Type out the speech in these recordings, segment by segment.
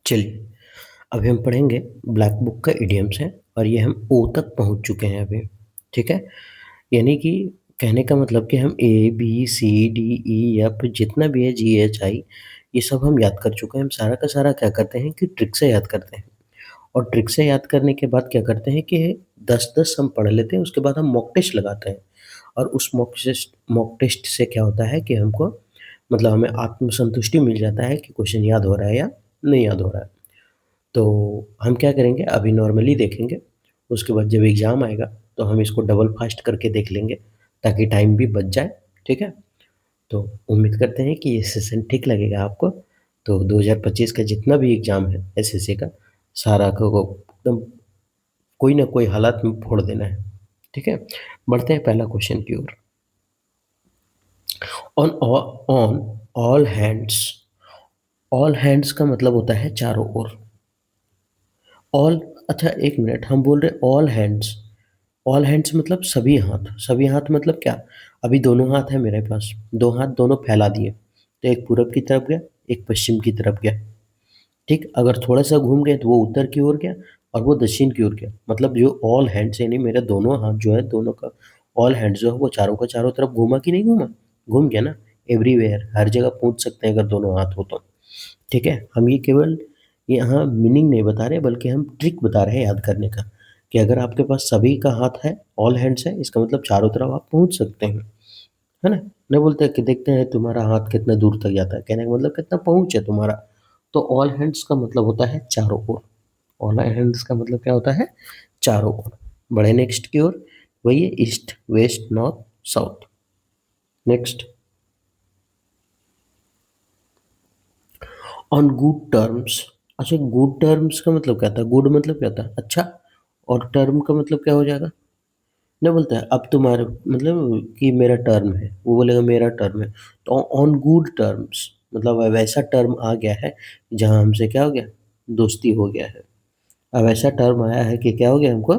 चलिए, अभी हम पढ़ेंगे ब्लैक बुक का इडियम्स है और ये हम ओ तक पहुँच चुके हैं अभी, ठीक है? यानी कि कहने का मतलब कि हम ए, बी, सी, डी, ई, एफ जितना भी है जी, एच, आई ये सब हम याद कर चुके हैं। हम सारा का सारा क्या करते हैं कि ट्रिक से याद करते हैं और ट्रिक से याद करने के बाद क्या करते हैं कि 10-10 हम पढ़ लेते हैं, उसके बाद हम मॉक टेस्ट लगाते हैं और उस मॉक टेस्ट से क्या होता है कि हमको मतलब हमें आत्मसंतुष्टि मिल जाता है कि क्वेश्चन याद हो रहा है या नहीं याद हो रहा है। तो हम क्या करेंगे अभी नॉर्मली देखेंगे, उसके बाद जब एग्ज़ाम आएगा तो हम इसको डबल फास्ट करके देख लेंगे ताकि टाइम भी बच जाए, ठीक है? तो उम्मीद करते हैं कि ये सेशन ठीक लगेगा आपको। तो 2025 का जितना भी एग्ज़ाम है एसएससी का, सारा को एकदम कोई ना कोई हालत में फोड़ देना है, ठीक है? बढ़ते हैं पहला क्वेश्चन की ओर। On all hands, all hands का मतलब होता है चारों ओर। ऑल अच्छा एक मिनट, हम बोल रहे ऑल हैंड्स, ऑल हैंड्स मतलब सभी हाथ, सभी हाथ मतलब क्या? अभी दोनों हाथ है मेरे पास, दो हाथ दोनों फैला दिए, तो एक पूरब की तरफ गया, एक पश्चिम की तरफ गया, ठीक? अगर थोड़ा सा घूम गए तो वो उत्तर की ओर गया और वो दक्षिण की ओर गया। मतलब जो ऑल हैंड्स यानी मेरे दोनों हाथ जो है, दोनों का ऑल हैंड्स जो है वो चारों का चारों तरफ घूमा कि नहीं घूमा? घूम गया ना? एवरीवेयर, हर जगह पूछ सकते हैं अगर दोनों हाथ हो तो। ठीक है, हम ये केवल यहाँ मीनिंग नहीं बता रहे बल्कि हम ट्रिक बता रहे हैं याद करने का, कि अगर आपके पास सभी का हाथ है, ऑल हैंड्स है, इसका मतलब चारों तरफ आप पहुँच सकते हैं, है ना? नहीं बोलते कि देखते हैं तुम्हारा हाथ कितना दूर तक जाता है, कहने का मतलब कितना पहुँच है तुम्हारा। तो ऑल हैंड्स का मतलब होता है चारों ओर, ऑल हैंड्स का मतलब क्या होता है? चारों ओर। बढ़े नेक्स्ट की ओर, वही है east, west, north, south. Next, on good terms. अच्छा, गुड टर्म्स का मतलब क्या था? गुड मतलब क्या था? अच्छा, और टर्म का मतलब क्या हो जाएगा? नहीं बोलता है अब तुम्हारे मतलब कि मेरा टर्म है, वो बोलेगा मेरा टर्म है। तो ऑन गुड टर्म्स मतलब अब ऐसा टर्म आ गया है जहाँ हमसे क्या हो गया? दोस्ती हो गया है। अब ऐसा टर्म आया है कि क्या हो गया हमको?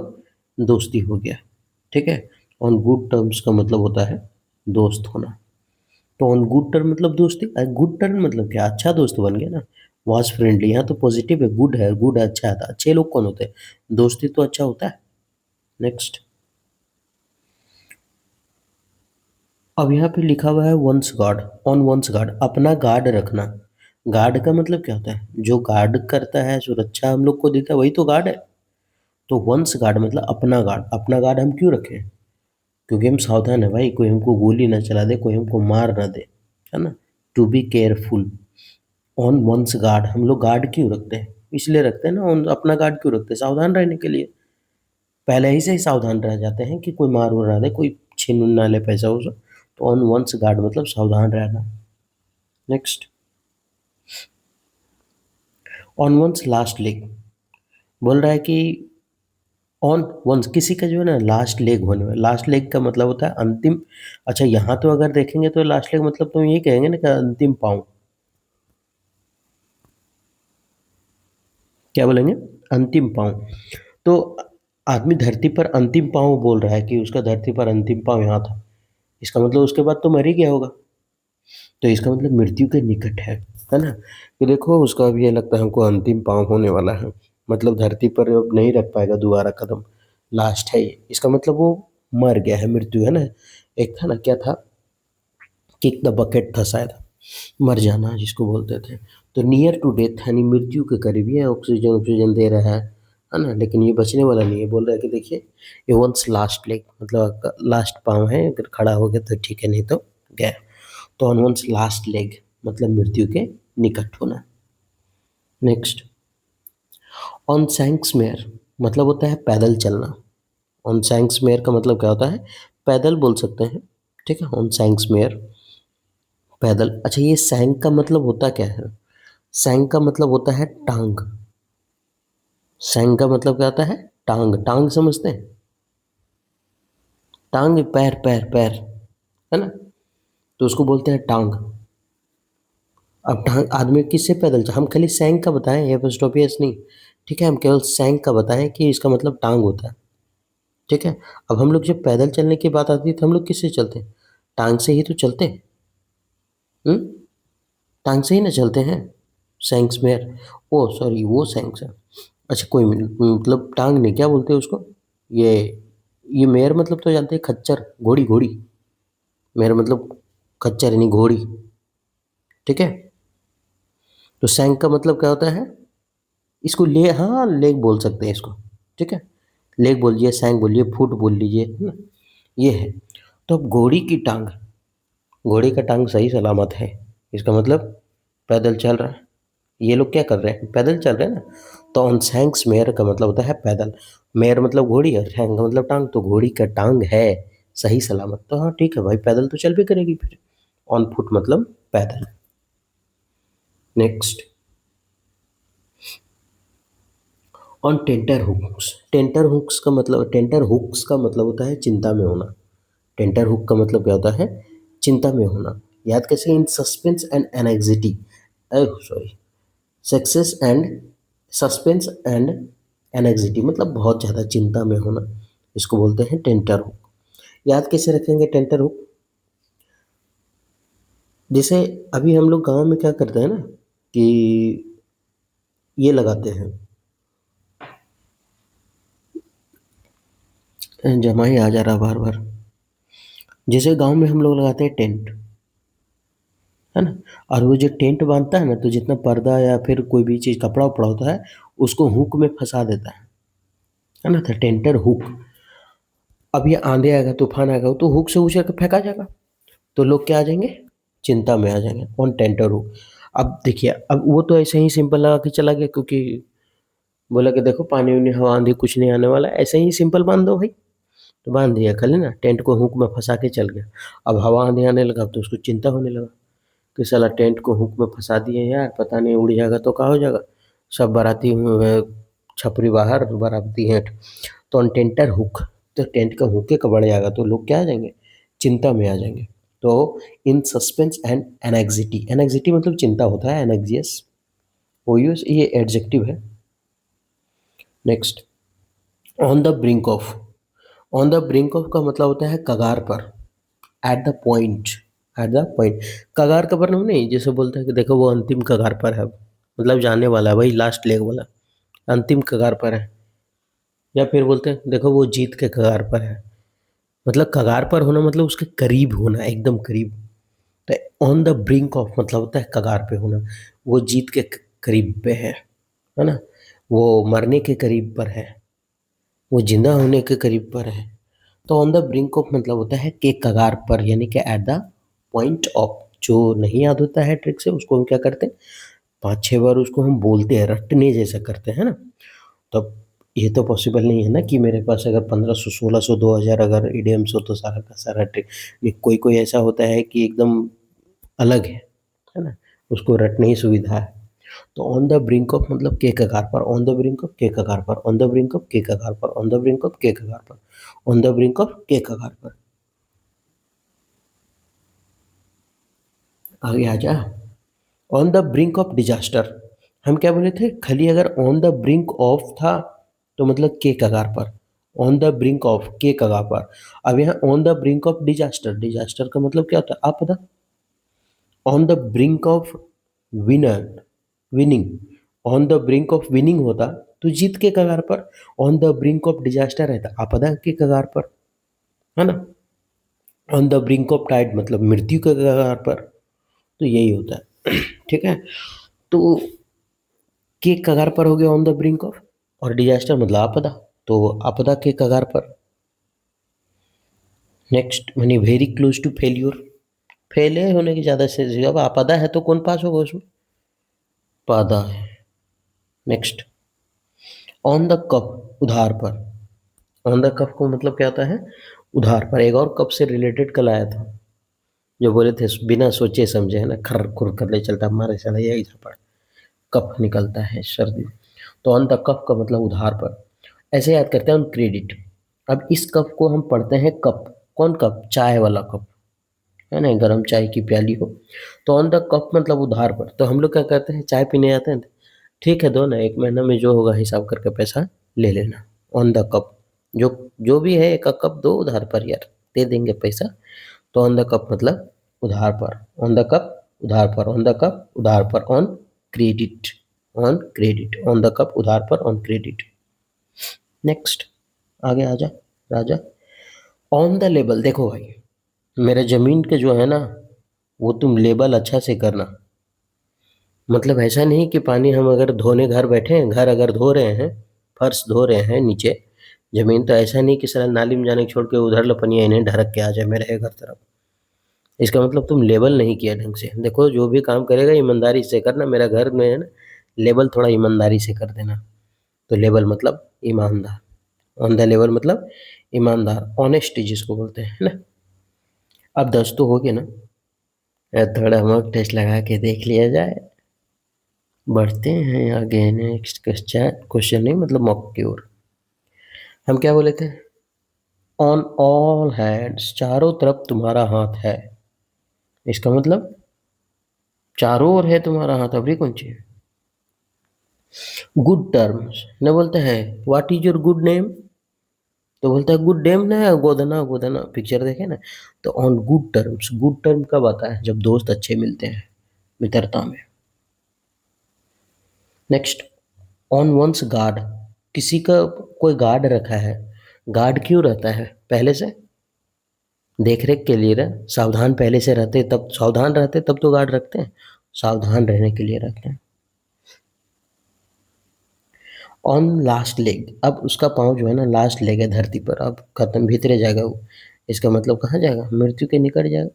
दोस्ती हो गया, ठीक है? ऑन गुड टर्म्स का मतलब होता है दोस्त होना। तो ऑन गुड टर्म मतलब दोस्ती, गुड टर्म मतलब क्या? अच्छा दोस्त बन गया ना, वॉज फ्रेंडली। यहाँ तो पॉजिटिव है, गुड है, अच्छा है। तो अच्छे लोग कौन होते हैं? दोस्ती तो अच्छा होता है। नेक्स्ट, अब यहाँ पे लिखा हुआ है one's guard, on one's guard, अपना गार्ड रखना। गार्ड का मतलब क्या होता है? जो गार्ड करता है, सुरक्षा हम लोग को देता है, वही तो गार्ड है। तो वंस गार्ड मतलब अपना गार्ड। अपना गार्ड हम क्यों रखें? क्योंकि हम सावधान है भाई, कोई हमको गोली ना चला दे, कोई हमको मार ना दे, है ना? To be careful, on one's guard. हम लोग गार्ड क्यों रखते हैं? इसलिए रखते हैं ना, अपना गार्ड क्यों रखते हैं? सावधान रहने के लिए। पहले ही से ही सावधान रह जाते हैं कि कोई मार वार ना दे, कोई छीन ना ले पैसा वैसा। तो ऑन वंस गार्ड मतलब सावधान रहना। Next, on one's last leg, बोल रहा है कि ऑन वंस किसी का जो है ना लास्ट लेग होने में, लास्ट लेग का मतलब होता है अंतिम। अच्छा, यहाँ तो अगर देखेंगे तो लास्ट लेग मतलब तुम यही कहेंगे ना कि अंतिम पाँव। क्या बोलेंगे? अंतिम पाँव। तो आदमी धरती पर अंतिम पाँव बोल रहा है कि उसका धरती पर अंतिम पाँव यहाँ था, इसका मतलब उसके बाद तो मर ही गया होगा। तो इसका मतलब मृत्यु के निकट है ना? कि देखो उसका अब ये लगता है हमको अंतिम पाँव होने वाला है, मतलब धरती पर अब नहीं रख पाएगा दोबारा कदम, लास्ट है ये। इसका मतलब वो मर गया है, मृत्यु है ना? एक था ना, क्या था? किक द बकेट था शायद, मर जाना जिसको बोलते थे। तो नियर टू डेथ यानी मृत्यु के करीब ही है, ऑक्सीजन ऑक्सीजन दे रहा है ना? लेकिन ये बचने वाला नहीं है। बोल रहा है कि देखिए ये वंस लास्ट लेग मतलब आपका लास्ट पाँव है, अगर खड़ा हो गया तो ठीक है, नहीं तो गया। तो ऑन वंस लास्ट लेग मतलब मृत्यु के निकट होना। नेक्स्ट, ऑन सैंक्समेयर मतलब होता है पैदल चलना। ऑन सैंक्समेयर का मतलब क्या होता है? पैदल बोल सकते हैं, ठीक है? ऑन सैंक्समेयर पैदल। अच्छा, ये सैंक का मतलब होता क्या है? सैंक का मतलब होता है टांग। सैंक का मतलब क्या होता है? टांग। टांग समझते हैं? टांग पैर, पैर पैर, है ना? तो उसको बोलते हैं टांग। अब टांग आदमी किससे पैदल हम खाली सैंक का बताएं, एपॉस्ट्रोफी नहीं, ठीक है? हम केवल सैंक का बताएं कि इसका मतलब टांग होता है, ठीक है? अब हम लोग जब पैदल चलने की बात आती है तो हम लोग किससे चलते हैं? टांग से ही तो चलते हैं। टांग से ही ना चलते हैं। सैंक्समेयर, ओ सॉरी वो सैंक्स है। अच्छा कोई मतलब टांग नहीं, क्या बोलते हैं उसको? ये ये मेयर मतलब तो जानते हैं, खच्चर, घोड़ी घोड़ी। मेयर मतलब खच्चर यानी घोड़ी। ठीक है। तो सैंक का मतलब क्या होता है? इसको ले, हाँ लेग बोल सकते हैं इसको। ठीक है। लेग बोलिए, सैंक बोलिए, फुट बोल लीजिए, है ना? ये है। तो अब घोड़ी की टांग, घोड़े का टांग सही सलामत है, इसका मतलब पैदल चल रहा है। ये लोग क्या कर रहे हैं? पैदल चल रहे हैं ना। तो ऑन सैंक्स मेयर का मतलब होता है पैदल। मेयर मतलब घोड़ी और सैंक का मतलब टांग, तो घोड़ी का टांग है सही सलामत, तो हाँ ठीक है भाई, पैदल तो चल भी करेगी फिर। ऑन फुट मतलब पैदल। Next, on tenterhooks. Tenterhooks का मतलब होता है चिंता में होना। टेंटर हुक का मतलब क्या होता है? चिंता में होना। याद कैसे? In suspense and anxiety, sorry, success and suspense and anxiety मतलब बहुत ज़्यादा चिंता में होना, इसको बोलते हैं टेंटर हुक। याद कैसे रखेंगे टेंटर हुक? जैसे अभी हम लोग गांव में क्या करते हैं ना, कि ये लगाते हैं, जमाई आ जा रहा बार बार। जैसे गांव में हम लोग लगाते हैं टेंट, है ना? और वो जो टेंट बांधता है ना, तो जितना पर्दा या फिर कोई भी चीज़ कपड़ा उपड़ा होता है, उसको हुक में फंसा देता है ना? तो टेंटर हुक। अब ये आंधी आएगा, तूफान आएगा, तो हुक से उछल के फेंका जाएगा, तो लोग क्या आ जाएंगे? चिंता में आ जाएंगे। कौन? Tenter hook. अब देखिए, अब वो तो ऐसे ही सिंपल लगा के चला गया, क्योंकि बोला कि देखो पानी वानी हवा आंधी कुछ नहीं आने वाला, ऐसे ही सिंपल बांध दो भाई। तो बांध दिया कल ना, टेंट को हुक में फंसा के चल गया। अब हवा आंधी आने लगा तो उसको चिंता होने लगा कि साला टेंट को हुक में फंसा दिए यार, पता नहीं उड़ जाएगा तो क्या हो जाएगा। सब बाराती छपरी बाहर, बाराती हेठ। तो ऑन टेंटर हुक, तो टेंट का हुक का बढ़ जाएगा, तो लोग क्या आ जाएंगे? चिंता में आ जाएंगे। तो in suspense and anxiety, anxiety मतलब चिंता होता है, एनग्जियस ओ यूज, ये एडजेक्टिव है। Next, on the brink of. On the brink of का मतलब होता है कगार पर, at the point, at the point. कगार का मतलब नहीं, जैसे बोलते हैं कि देखो वो अंतिम कगार पर है, मतलब जाने वाला है भाई, लास्ट लेग वाला, अंतिम कगार पर है। या फिर बोलते हैं देखो वो जीत के कगार पर है, मतलब कगार पर होना मतलब उसके करीब होना, एकदम करीब। तो ऑन द ब्रिंक ऑफ मतलब होता है कगार पे होना, वो जीत के करीब पे है ना? वो मरने के करीब पर है, वो जिंदा होने के करीब पर है। तो ऑन द ब्रिंक ऑफ मतलब होता है के कगार पर, यानी कि एट द पॉइंट ऑफ। जो नहीं याद होता है ट्रिक से, उसको हम क्या करते हैं, 5-6 बार उसको हम बोलते हैं, रटने जैसा करते हैं ना। तब ये तो पॉसिबल नहीं है ना कि मेरे पास अगर 1500 1600 2000 अगर इडियम्स हो तो सारा का सारा ट्रिक। ये कोई कोई ऐसा होता है कि एकदम अलग है ना? उसको रटने ही सुविधा है। तो ऑन द ब्रिंक ऑफ मतलब के कगार पर, ऑन द ब्रिंक ऑफ के कगार पर, ऑन द ब्रिंक ऑफ के कगार पर, ऑन द ब्रिंक ऑफ के कगार पर, ऑन द ब्रिंक ऑफ के कगार पर। आगे आ जा। On the brink of disaster. हम क्या बोले थे? खाली अगर ऑन द ब्रिंक ऑफ था तो मतलब के कगार पर, ऑन द ब्रिंक ऑफ के कगार पर। अब यहाँ on the brink of disaster, disaster का मतलब क्या होता है आप पता? On the brink of winner, winning. On the brink of winning होता तो जीत के कगार पर, on the brink of disaster रहता आपदा के कगार पर, है ना? On the brink of tide मतलब मृत्यु के कगार पर। तो यही होता है। ठीक है। तो के कगार पर हो गया ऑन द ब्रिंक ऑफ, और डिजास्टर मतलब आपदा, तो आपदा के कगार पर। नेक्स्ट यानी वेरी क्लोज टू फेल्यूर, फेले होने की ज़्यादा से, अब आपदा है तो कौन पास होगा उसमें? पादा है। नेक्स्ट, ऑन द कप, उधार पर। ऑन द कप का मतलब क्या होता है? उधार पर। एक और कप से रिलेटेड कल आया था, जो बोले थे बिना सोचे समझे, है ना, खर खुर कर ले चलता हमारे साला यही था, कफ निकलता है सर्दी में। तो ऑन द कफ का मतलब उधार पर। ऐसे याद करते हैं ऑन क्रेडिट। अब इस कप को हम पढ़ते हैं कप, कौन कप? चाय वाला कप, है ना, गरम चाय की प्याली हो। तो ऑन द कप मतलब उधार पर। तो हम लोग क्या करते हैं, चाय पीने आते हैं, ठीक है दो ना, 1 महीना में जो होगा हिसाब करके पैसा ले लेना। ऑन द कप, जो जो भी है, एक कप दो उधार पर यार, दे देंगे पैसा। तो ऑन द कप मतलब उधार पर, ऑन द कप उधार पर, ऑन द कप उधार पर, on credit, on credit, on the cup उधार पर, ऑन क्रेडिट। नेक्स्ट आगे आ जा राजा। ऑन द लेबल, देखो भाई मेरे ज़मीन के जो है ना वो तुम लेबल अच्छा से करना। मतलब ऐसा नहीं कि पानी हम अगर धोने घर बैठे हैं, घर अगर धो रहे हैं, फर्श धो रहे हैं नीचे ज़मीन, तो ऐसा नहीं कि साला नाली में जाने छोड़ के उधर लपनिया इन्हें ढरक के आ जाए मेरे घर तरफ। इसका मतलब तुम लेबल नहीं किया ढंग से। देखो जो भी काम करेगा ईमानदारी से करना। मेरा घर में है ना, लेबल थोड़ा ईमानदारी से कर देना। तो लेबल मतलब ईमानदार, ऑन द लेवल मतलब ईमानदार, ऑनेस्टी जिसको बोलते हैं ना। अब 10 तो हो गए ना, थोड़ा मॉक टेस्ट लगा के देख लिया जाए। बढ़ते हैं आगे, नेक्स्ट क्वेश्चन, क्वेश्चन नहीं मतलब मॉक की ओर। हम क्या बोले थे? ऑन ऑल हैंड्स, चारों तरफ तुम्हारा हाथ है। इसका मतलब चारों ओर है तुम्हारा हाथ, अभी कौन सी? गुड टर्म्स न बोलते हैं what is your good name, तो बोलता है गुड नेम ना, गोदना गोदना, पिक्चर देखे ना। तो on good terms, good term कब आता है? जब दोस्त अच्छे मिलते हैं मित्रता में। नेक्स्ट, ऑन वंस गार्ड, किसी का कोई गार्ड रखा है। गार्ड क्यों रहता है? पहले से देख रेख के लिए रह, सावधान पहले से रहते, तब सावधान रहते तब तो गार्ड रखते हैं, सावधान रहने के लिए रखते हैं। ऑन लास्ट लेग, अब उसका पाँव जो है ना लास्ट लेग है धरती पर, अब खत्म भीतरे जाएगा वो। इसका मतलब कहाँ जाएगा? मृत्यु के निकट जाएगा।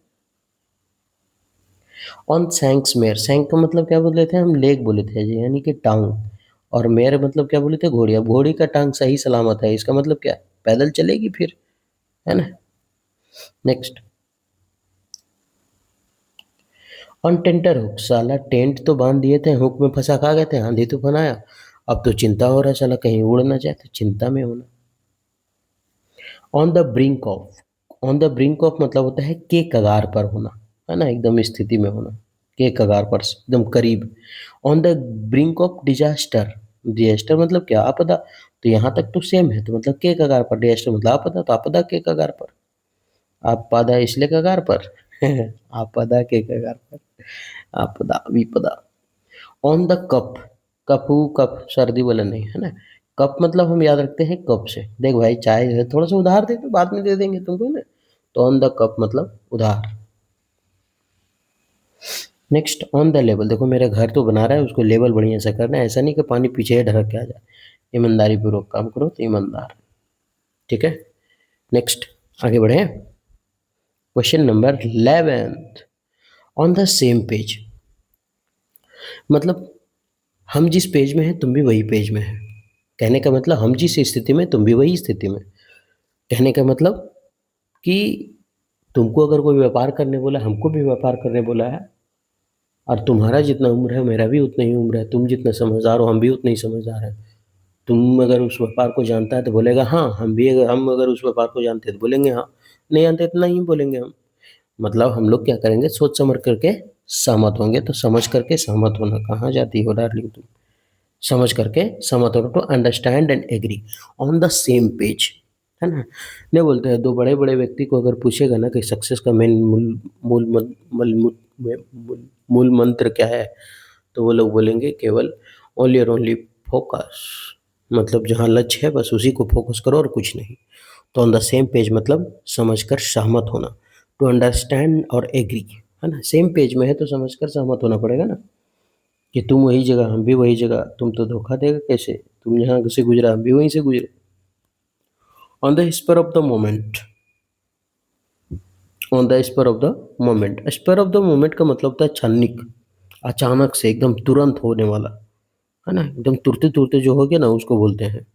ऑन सैंक्स मेयर, सैंक का मतलब क्या बोले थे हम? लेग बोले थे जी, यानी कि टांग। और मेयर मतलब क्या बोले थे? घोड़ी। अब घोड़ी का टांग सही सलामत है, इसका मतलब क्या? पैदल चलेगी फिर, है ना। नेक्स्ट, ऑन टेंटर हुक, साला टेंट तो बांध दिए थे, हुक में फंसा खा गए थे, आंधी तूफान आया, अब तो चिंता हो रहा है साला कहीं उड़ ना जाए, तो चिंता में होना। On the brink of, on the brink of मतलब होता है के कगार पर होना, है ना, एकदम स्थिति में होना, के कगार पर एकदम करीब। On the brink of disaster, disaster मतलब क्या? आपदा। तो यहाँ तक तो सेम है, तो मतलब के कगार पर, डिजास्टर मतलब आपदा, तो आपदा के कगार पर, आपदा इसलिए कगार पर आपदा के कगार पर, आपदा विपदा। ऑन द कप, कपू कप सर्दी वाला नहीं, है ना। कप मतलब हम याद रखते हैं कप से। देख भाई चाय है, थोड़ा सा उधार दे तो बाद में दे देंगे तुमको ना। तो ऑन द कप मतलब उधार। नेक्स्ट, ऑन द लेवल, देखो मेरा घर तो बना रहा है, उसको लेवल बढ़िया से करना है, ऐसा नहीं कि पानी पीछे ही ढरक के आ जाए। ईमानदारी पूर्वक काम करो तो ईमानदार, ठीक है। नेक्स्ट आगे बढ़े। Question number 11, on the same page, मतलब हम जिस पेज में हैं तुम भी वही पेज में है। कहने का मतलब हम जिस स्थिति में तुम भी वही स्थिति में। कहने का मतलब कि तुमको अगर कोई व्यापार करने बोला, हमको भी व्यापार करने बोला है, और तुम्हारा जितना उम्र है मेरा भी उतना ही उम्र है, तुम जितना समझदार हो हम भी उतने ही समझदार हैं। तुम अगर उस व्यापार को जानता है तो बोलेगा हाँ, हम अगर उस व्यापार को जानते हैं तो बोलेंगे हाँ, नहीं जानते तो नहीं बोलेंगे हम। मतलब हम लोग क्या करेंगे? सोच समझ करके सहमत होंगे। तो समझ करके सहमत होना, कहाँ जाती हो डार्लिंग तुम? समझ करके सहमत होना, to understand and agree, on the same page, है ना। नहीं बोलते हैं, दो बड़े बड़े व्यक्ति को अगर पूछेगा ना कि सक्सेस का मेन मूल मूल मं- मूल मूल मूल मूल मंत्र क्या है, तो वो लोग बोलेंगे केवल ओनली और ओनली फोकस, मतलब जहाँ लक्ष्य है बस उसी को फोकस करो और कुछ नहीं। तो ऑन द सेम पेज मतलब समझकर सहमत होना, टू अंडरस्टैंड और एग्री, है ना। सेम पेज में है तो समझकर सहमत होना पड़ेगा ना, कि तुम वही जगह हम भी वही जगह, तुम तो धोखा देगा कैसे, तुम जहाँ से गुजरा हम भी वहीं से गुजरे। On the spur of the moment, on the spur of the moment, spur of the moment का मतलब होता है क्षणिक, अचानक से एकदम तुरंत होने वाला, है ना, एकदम तुरते तुरते जो हो गया ना उसको बोलते हैं।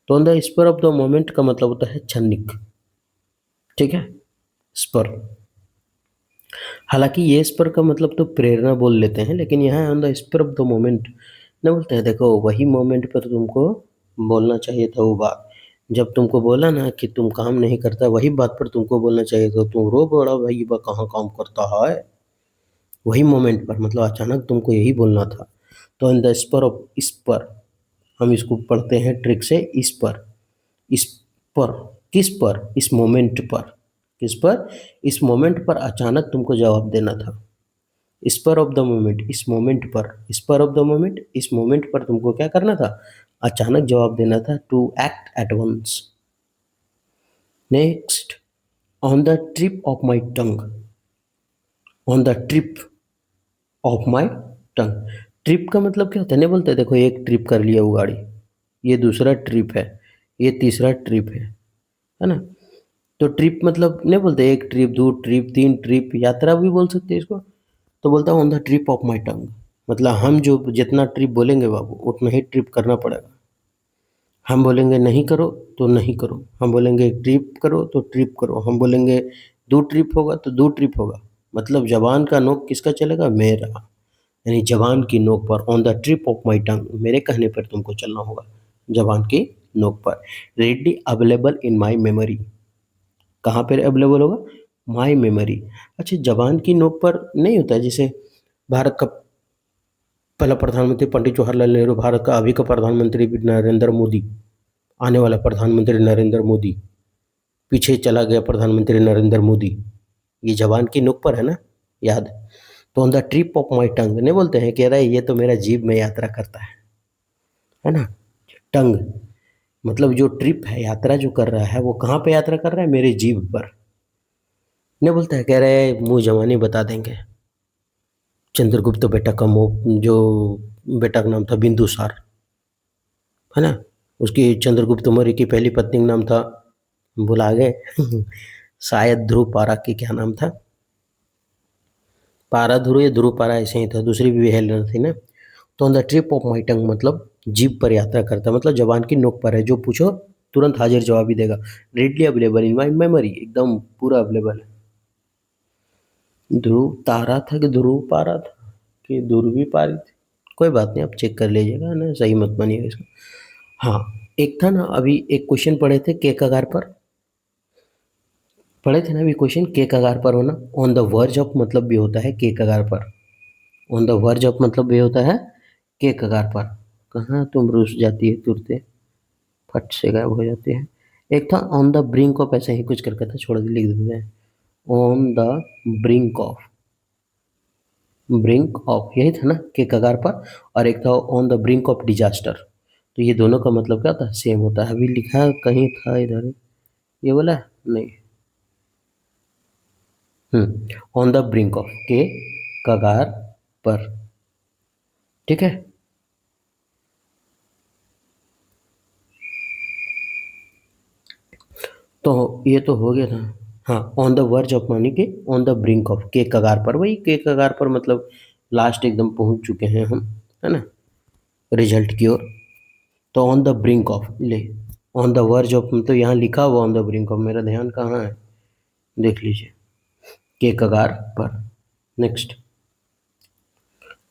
तो on the spur of the moment का मतलब होता है क्षणिक, ठीक है, स्पर। हालांकि ये स्पर का मतलब तो प्रेरणा बोल लेते हैं, लेकिन यहाँ on the spur of the moment न बोलते हैं। देखो वही मोमेंट पर तुमको बोलना चाहिए था वो बात, जब तुमको बोला ना कि तुम काम नहीं करता, वही बात पर तुमको बोलना चाहिए था, तुम रो बड़ा भाई बा कहाँ काम करता है। वही मोमेंट पर मतलब अचानक तुमको यही बोलना था। तो इन द स्पर ऑफ, इस पर, हम इसको पढ़ते हैं ट्रिक से, इस पर, इस पर, किस पर? इस मोमेंट पर, किस पर? इस मोमेंट पर अचानक तुमको जवाब देना था। स्पर ऑफ द मोमेंट, इस मोमेंट पर, स्पर ऑफ द मोमेंट, इस मोमेंट पर तुमको क्या करना था, अचानक जवाब देना था, to act at once. Next, on the trip of my tongue, on the trip of my tongue. Trip का मतलब क्या होता है, नहीं बोलते देखो एक ट्रिप कर लिया वो गाड़ी, ये दूसरा ट्रिप है, ये तीसरा ट्रिप है ना। तो ट्रिप मतलब नहीं बोलते एक ट्रिप, दो ट्रिप, तीन ट्रिप, यात्रा भी बोल सकते हैं इसको। तो बोलता हूँ on the trip of my tongue, मतलब हम जो जितना ट्रिप बोलेंगे बाबू उतना ही ट्रिप करना पड़ेगा। हम बोलेंगे नहीं करो तो नहीं करो, हम बोलेंगे ट्रिप करो तो ट्रिप करो, हम बोलेंगे दो ट्रिप होगा तो दो ट्रिप होगा। मतलब जबान का नोक किसका चलेगा, मेरा। यानी जबान की नोक पर, on the trip of my tongue, मेरे कहने पर तुमको चलना होगा, जबान की नोक पर। Readily available in my memory, कहाँ पर अवेलेबल होगा, माई मेमोरी। अच्छा, जबान की नोक पर नहीं होता है, जैसे भारत का पहला प्रधानमंत्री पंडित जवाहरलाल नेहरू, भारत का अभी का प्रधानमंत्री भी नरेंद्र मोदी, आने वाला प्रधानमंत्री नरेंद्र मोदी, पीछे चला गया प्रधानमंत्री नरेंद्र मोदी, ये जबान की नोक पर है ना, याद। तो on the trip of my tongue नहीं बोलते हैं, कह रहा है ये तो मेरा जीभ में यात्रा करता है ना। टंग मतलब जो ट्रिप है, यात्रा जो कर रहा है वो कहाँ पे यात्रा कर रहा है, मेरे जीभ पर। नहीं बोलता है, कह रहे हैं मुंह जवानी बता देंगे। चंद्रगुप्त बेटा का जो बेटा का नाम था बिंदुसार, है ना, उसकी चंद्रगुप्त मौर्य की पहली पत्नी का नाम था, भुला गए शायद ध्रुव पारा की क्या नाम था, पारा ध्रुव या ध्रुव पारा ऐसे ही था, दूसरी भी हेलेना थी ना। तो on the trip of my tongue मतलब जीभ पर यात्रा करता, मतलब जबान की नोक पर है, जो पूछो तुरंत हाजिर जवाब ही देगा। Readily available in my memory, एकदम पूरा अवेलेबल है। ध्रुव तारा था कि ध्रुव पारा था कि ध्रुवी पारी थी, कोई बात नहीं, आप चेक कर लीजिएगा ना, सही मत मानिएगा इसको। हाँ, एक था ना, अभी एक क्वेश्चन पढ़े थे के कगार पर, पढ़े थे ना अभी क्वेश्चन, के कगार पर होना। ऑन द वर्ज ऑफ मतलब भी होता है के कगार पर, ऑन द वर्ज ऑफ मतलब भी होता है के कगार पर। कहाँ तुम रुस जाती है तुरते, फट से गायब हो जाती है। एक था ऑन द ब्रिंक ऑफ, ऐसे ही कुछ करके था, छोड़ के लिख देते हैं, on the brink of, brink of यही था ना के कगार पर। और एक था on the brink of disaster. तो ये दोनों का मतलब क्या होता है, सेम होता है। अभी लिखा कहीं था इधर, ये बोला नहीं, ऑन द ब्रिंक ऑफ, के कगार पर, ठीक है। तो ये तो हो गया था। हाँ, ऑन द वर्ज ऑफ मानी के ऑन द ब्रिंक ऑफ, के कगार पर, वही के कगार पर मतलब लास्ट एकदम पहुंच चुके हैं हम, है ना, रिजल्ट की ओर। तो ऑन द ब्रिंक ऑफ ले, ऑन द वर्ज ऑफ मतलब यहाँ लिखा हुआ ऑन द ब्रिंक ऑफ, मेरा ध्यान कहाँ है, देख लीजिए, के कगार पर। Next,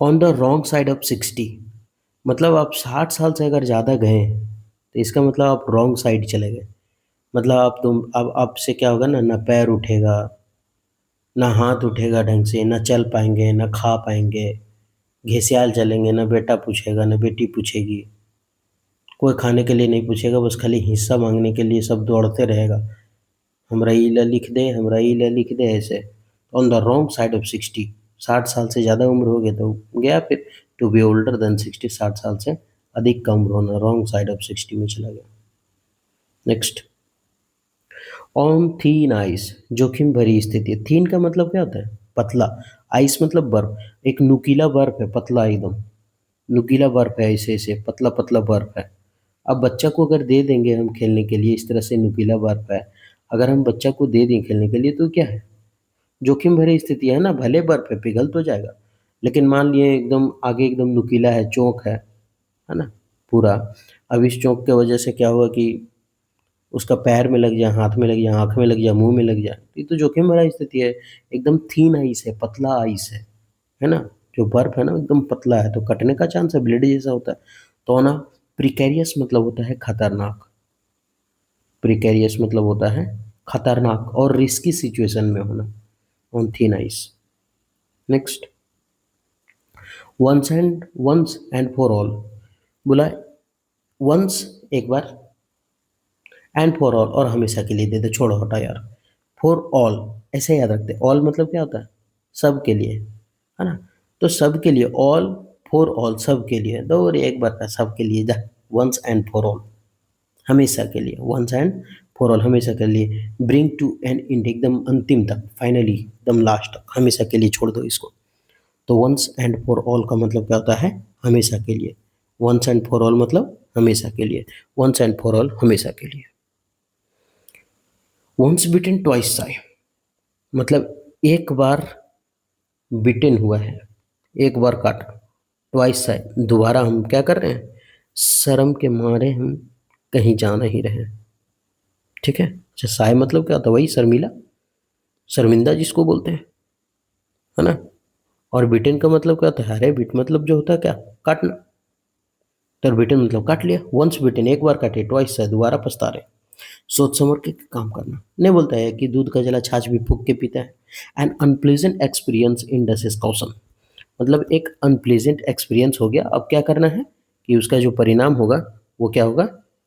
on the wrong side of 60, मतलब आप 60 साल से अगर ज़्यादा गए हैं तो इसका मतलब आप रॉन्ग साइड चले गए। मतलब आप तुम अब आपसे क्या होगा ना, ना पैर उठेगा, ना हाथ उठेगा ढंग से, ना चल पाएंगे, ना खा पाएंगे, घिसियाल चलेंगे, ना बेटा पूछेगा ना बेटी पूछेगी, कोई खाने के लिए नहीं पूछेगा, बस खाली हिस्सा मांगने के लिए सब दौड़ते रहेगा, हमरा ई ला लिख दे, हमरा ई ला लिख दे, ऐसे। On the wrong side of 60, 60 साल से ज़्यादा उम्र हो गया तो गया फिर, टू बी ओल्डर देन 60, 60 साल से अधिक का उम्र होना, रॉन्ग साइड ऑफ 60 में चला गया। नेक्स्ट, ऑन थीन आइस, जोखिम भरी स्थिति। थीन का मतलब क्या होता है, पतला, आइस मतलब बर्फ, एक नुकीला बर्फ है, पतला एकदम नुकीला बर्फ है, ऐसे ऐसे पतला पतला बर्फ है। अब बच्चा को अगर दे देंगे हम खेलने के लिए, इस तरह से नुकीला बर्फ है, अगर हम बच्चा को दे दें खेलने के लिए तो क्या है, जोखिम भरी स्थिति है ना, भले बर्फ है पिघल तो जाएगा, लेकिन मान लिए एकदम आगे एकदम नुकीला है, चौक है ना, पूरा। अब इस चौक की वजह से क्या हुआ कि उसका पैर में लग जाए, हाथ में लग जाए, आँख में लग जाए, मुँह में लग जाए, तो ये तो जोखिम भरा स्थिति है। एकदम थीन आइस है, पतला आइस है ना, जो बर्फ है ना एकदम पतला है, तो कटने का चांस है, ब्लेड जैसा होता है। तो ना, प्रिकेरियस मतलब होता है खतरनाक, प्रिकेरियस मतलब होता है खतरनाक और रिस्की सिचुएशन में होना, on thin ice. Next, once and for all, बोला वंस एक बार, एंड फॉर ऑल और हमेशा के लिए दे दे, छोड़ो हटा यार, फॉर ऑल ऐसे याद रखते, ऑल मतलब क्या होता है, सब के लिए, है ना? तो सबके लिए, ऑल फॉर ऑल, सबके लिए, दो और एक बार का सबके लिए, जा, वंस एंड फॉर ऑल, हमेशा के लिए, वंस एंड फॉर ऑल, हमेशा के लिए, ब्रिंग टू एन एंड, एकदम अंतिम तक, फाइनली एकदम लास्ट तक, हमेशा के लिए छोड़ दो इसको। तो वंस एंड फॉर ऑल का मतलब क्या होता है? हमेशा के लिए। वंस एंड फॉर ऑल मतलब हमेशा के लिए, वंस एंड फॉर ऑल हमेशा के लिए। वंस बिटन ट्वाइस साई, मतलब एक बार बिटेन हुआ है, एक बार काटा, ट्वाइस साई, दोबारा हम क्या कर रहे हैं? शर्म के मारे हम कहीं जा नहीं रहे। ठीक है? अच्छा, साय मतलब क्या होता है? वही शर्मिला, शर्मिंदा जिसको बोलते हैं, है ना? और बिटेन का मतलब क्या होता है? अरे बिट मतलब जो होता है क्या? काटना। तो बिटेन मतलब काट लिया। वंस बिटेन, एक बार काटे, ट्वाइस साय, दोबारा पछता रहे। सोच समझ के काम करना। नहीं बोलता है कि दूध का जला छाछ भी फूंक के पीता है। An unpleasant experience induces caution, मतलब एक अनप्लेजेंट एक्सपीरियंस हो गया, अब क्या करना है कि उसका जो परिणाम होगा वो क्या होगा?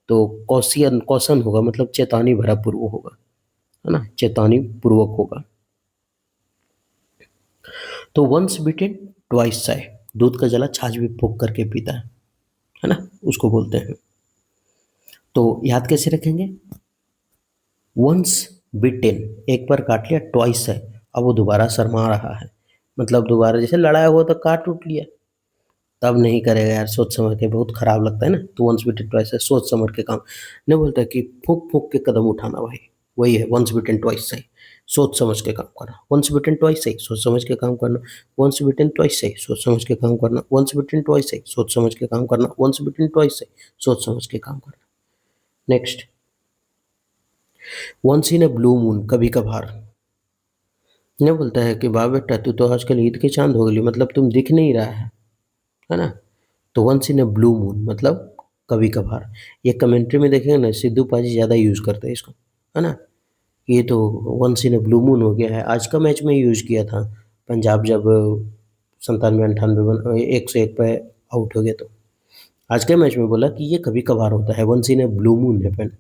तो कौशियन, कौशन होगा, मतलब चेतावनी भरा पूर्व होगा, है ना? चेतावनी पूर्वक होगा। तो वंस बिटेन ट्वाइस साय, दूध का जला छाछ भी फूंक करके पीता है ना? उसको बोलते हैं। तो याद कैसे रखेंगे? वंस बिटेन, एक बार काट लिया, ट्वाइस है, अब वो दोबारा शर्मा रहा है, मतलब दोबारा जैसे लड़ाया हुआ तो काट उठ लिया, तब नहीं करेगा यार, सोच समझ के, बहुत खराब लगता है ना। तो वंस बिटेन ट्वाइस है, सोच समझ के काम। नहीं बोलता कि फूक फूक के कदम उठाना भाई, वही है वंस बिटेन ट्वाइस सही, सोच समझ के काम करना। वंस बिटेन ट्वाइस सही, सोच समझ के काम करना। वंस बिटेन ट्वाइस सही, सोच समझ के काम करना। वंस बिटेन ट्वाइस सही, सोच समझ के काम करना। वंस बिटेन ट्वाइस सही, सोच समझ के काम करना। Next, once in a blue moon, कभी कभार। नहीं बोलता है कि वाह बेटा तू तो आजकल ईद के चांद हो गई, मतलब तुम दिख नहीं रहा है ना? तो once in a blue moon मतलब कभी कभार। ये कमेंट्री में देखेंगे ना, सिद्धू पाजी ज़्यादा यूज़ करते हैं इसको, है ना? ये तो once in a blue moon हो गया है। आज का मैच में यूज़ किया था, पंजाब जब 97-98 बन 101 पे आउट हो गया, तो आज के मैच में बोला कि ये कभी कभार होता है, once in a blue moon happen,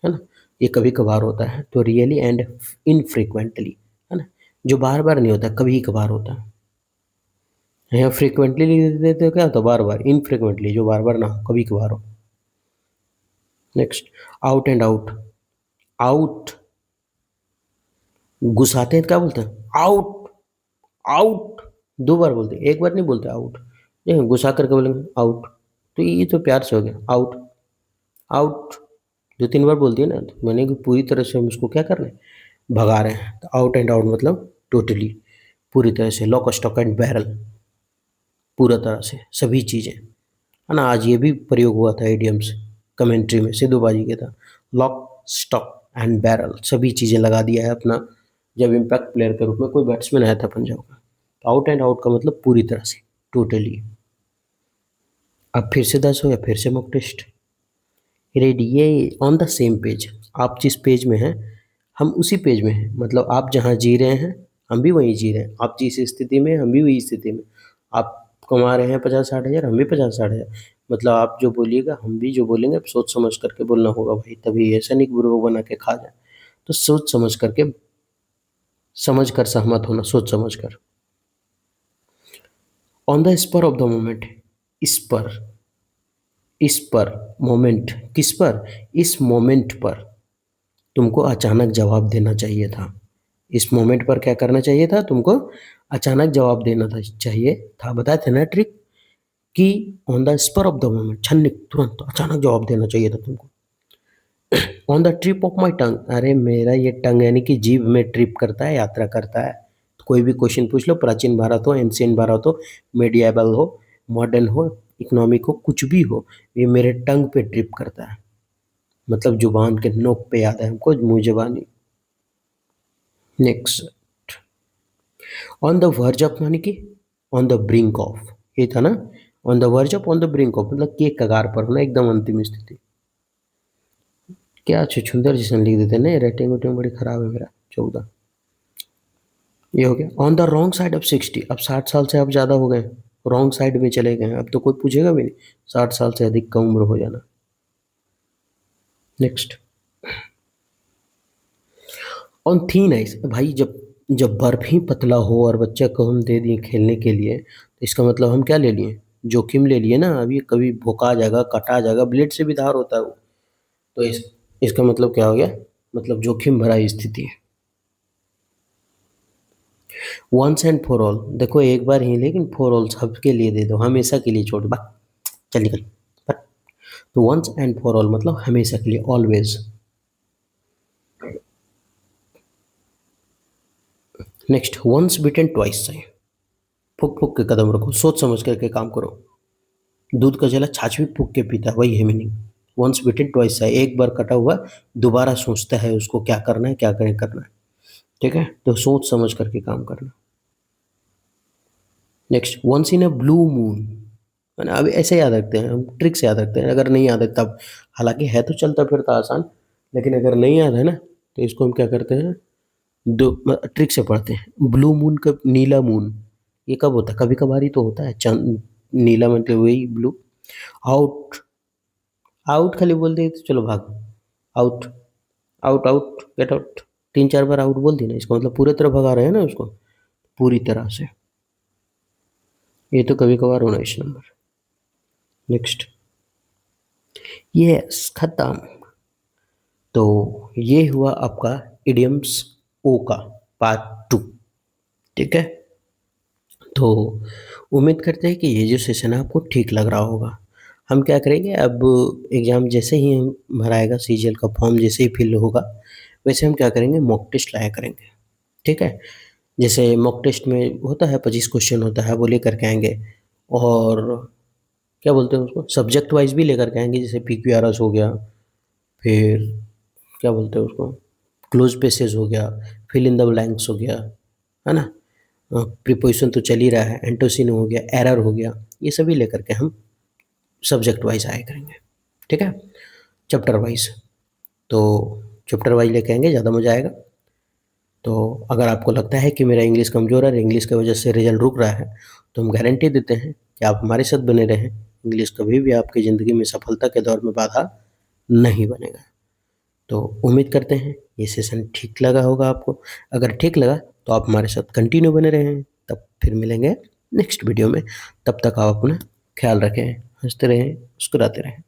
है ना? ये कभी कभार होता है, तो रियली एंड इनफ्रीक्वेंटली, है ना? जो बार बार नहीं होता, कभी कभार होता है। यहाँ फ्रीक्वेंटली लिख देते हो क्या होता? बार बार। इनफ्रीक्वेंटली, जो बार बार ना हो, कभी कभार हो। Next, out and out. Out, घुसाते हैं तो क्या बोलते हैं? आउट, आउट, दो बार बोलते हैं, एक बार नहीं बोलते आउट। देखो घुसा करके बोलेंगे आउट, तो ये तो प्यार से हो गया आउट, आउट। दो तीन बार बोल दिए ना, तो मैंने कि पूरी तरह से हम उसको क्या कर रहे हैं? भगा रहे हैं। तो आउट एंड आउट मतलब टोटली, पूरी तरह से, लॉक स्टॉक एंड बैरल, पूरा तरह से सभी चीज़ें, है ना? आज ये भी प्रयोग हुआ था इडियम्स, कमेंट्री में सिद्धू बाजी के था, लॉक स्टॉक एंड बैरल, सभी चीज़ें लगा दिया है अपना, जब इम्पैक्ट प्लेयर के रूप में कोई बैट्समैन आया था पंजाब का। तो आउट एंड आउट का मतलब पूरी तरह से, टोटली। अब फिर से 10 हो या फिर से मॉक टेस्ट रेडी, ये ऑन द सेम पेज, आप जिस पेज में हैं हम उसी पेज में हैं, मतलब आप जहाँ जी रहे हैं हम भी वहीं जी रहे हैं, आप जिस स्थिति में हैं हम भी वही स्थिति में। आप कमा रहे हैं 50-60 हज़ार, हम भी 50-60 हज़ार, मतलब आप जो बोलिएगा हम भी जो बोलेंगे, सोच समझ करके बोलना होगा भाई, तभी, ऐसा नहीं कि बुर्बक बना के खा जाए। तो सोच समझ करके, समझ कर सहमत होना, सोच समझ कर। On the spur of the moment, इस पर, इस पर, मोमेंट, किस पर? इस मोमेंट पर तुमको अचानक जवाब देना चाहिए था। इस मोमेंट पर क्या करना चाहिए था तुमको? अचानक जवाब देना था, चाहिए था, बताए थे ना ट्रिक, कि on the spur of the moment, छन्नी, तुरंत अचानक जवाब देना चाहिए था तुमको। On the trip of my tongue, अरे मेरा ये टंग यानी कि जीभ में ट्रिप करता है, यात्रा करता है। तो कोई भी क्वेश्चन पूछ लो, प्राचीन भारत हो, एंशियंट भारत हो, मेडिएवल हो, मॉडर्न हो, इकोनॉमिक हो, कुछ भी हो, ये मेरे टंग पे ट्रिप करता है, मतलब जुबान के नोक पे याद है हमको, मुँह जुबानी। Next, on the verge of मानी कि ऑन द ब्रिंक ऑफ, ये था ना? On the verge of, on the brink of मतलब के कगार पर होना, एकदम अंतिम स्थिति। क्या छुछुंदर जैसा लिख देते ना, राइटिंग वाइटिंग बड़ी खराब है मेरा। 14, ये हो गया। On the wrong side of 60, अब 60 साल से अब ज़्यादा हो गए, रॉन्ग साइड में चले गए, अब तो कोई पूछेगा भी नहीं, 60 साल से अधिक का उम्र हो जाना। नेक्स्ट, ऑन थीन आइस, भाई जब जब बर्फ ही पतला हो और बच्चे को हम दे दिए खेलने के लिए, तो इसका मतलब हम क्या ले लिए? जोखिम ले लिए ना। अभी कभी भोंका जाएगा, काटा जाएगा, ब्लेड से भी धार होता है वो। तो इसका मतलब क्या हो गया? मतलब जोखिम भरा स्थिति है। वंस एंड फॉर ऑल, देखो एक बार ही, लेकिन फॉर ऑल सबके लिए दे दो, हमेशा के लिए छोड़, बा चल निकल, बट। तो वंस एंड फॉर ऑल मतलब हमेशा के लिए, ऑलवेज। नेक्स्ट, वंस बिटन ट्वाइस साई। फूक फूक के कदम रखो, सोच समझ करके काम करो। दूध का जला छाछ भी फूक के पीता है, वही है मीनिंग। वंस बिटन ट्वाइस साई, एक बार कटा हुआ दोबारा सोचता है उसको क्या करना है, क्या करें करना है। ठीक है, तो सोच समझ करके काम करना। Next, once in a blue moon. है ना, अब ऐसे याद रखते हैं हम, ट्रिक से याद रखते हैं, अगर नहीं याद है तब। हालांकि है तो चलता फिरता आसान, लेकिन अगर नहीं याद है ना, तो इसको हम क्या करते हैं, दो ट्रिक से पढ़ते हैं। ब्लू मून कब, नीला मून ये कब होता है? कभी कभार ही तो होता है। चंद, नीला मतलब वही ब्लू। आउट, आउट खाली बोल दे तो चलो भाग, out, out out, get out. तीन चार बार आउट बोल दी ना, इसका मतलब पूरे तरह भगा रहे हैं ना उसको, पूरी तरह से। ये तो कभी कभार होना इस नंबर। नेक्स्ट, यस खत्म। तो ये हुआ आपका इडियम्स ओ का पार्ट 2। ठीक है, तो उम्मीद करते हैं कि ये जो सेशन है आपको ठीक लग रहा होगा। हम क्या करेंगे अब, एग्ज़ाम जैसे ही हम भराएगा, सीजीएल का फॉर्म जैसे ही फिल होगा, वैसे हम क्या करेंगे, मॉक टेस्ट लाया करेंगे। ठीक है, जैसे मॉक टेस्ट में होता है 25 क्वेश्चन होता है, वो लेकर के आएंगे। और क्या बोलते हैं उसको, सब्जेक्ट वाइज भी लेकर के आएंगे, जैसे पीक्यूआरएस हो गया, फिर क्या बोलते हैं उसको, क्लोज पेसेज हो गया, फिल इन द ब्लैंक्स हो गया, है ना, प्रीपोजिशन तो चल ही रहा है, एंटोसिन हो गया, एरर हो गया, ये सभी लेकर के हम सब्जेक्ट वाइज आया करेंगे। ठीक है, चैप्टर वाइज। तो चैप्टर वाइज लेके आएंगे, ज़्यादा मज़ा आएगा। तो अगर आपको लगता है कि मेरा इंग्लिश कमज़ोर है, इंग्लिश की वजह से रिजल्ट रुक रहा है, तो हम गारंटी देते हैं कि आप हमारे साथ बने रहें। इंग्लिश कभी भी आपकी ज़िंदगी में सफलता के दौर में बाधा नहीं बनेगा। तो उम्मीद करते हैं ये सेशन ठीक लगा होगा आपको। अगर ठीक लगा तो आप हमारे साथ कंटिन्यू बने रहें। तब फिर मिलेंगे नेक्स्ट वीडियो में। तब तक आप अपना ख्याल रखें, हंसते रहें, मुस्कुराते रहें।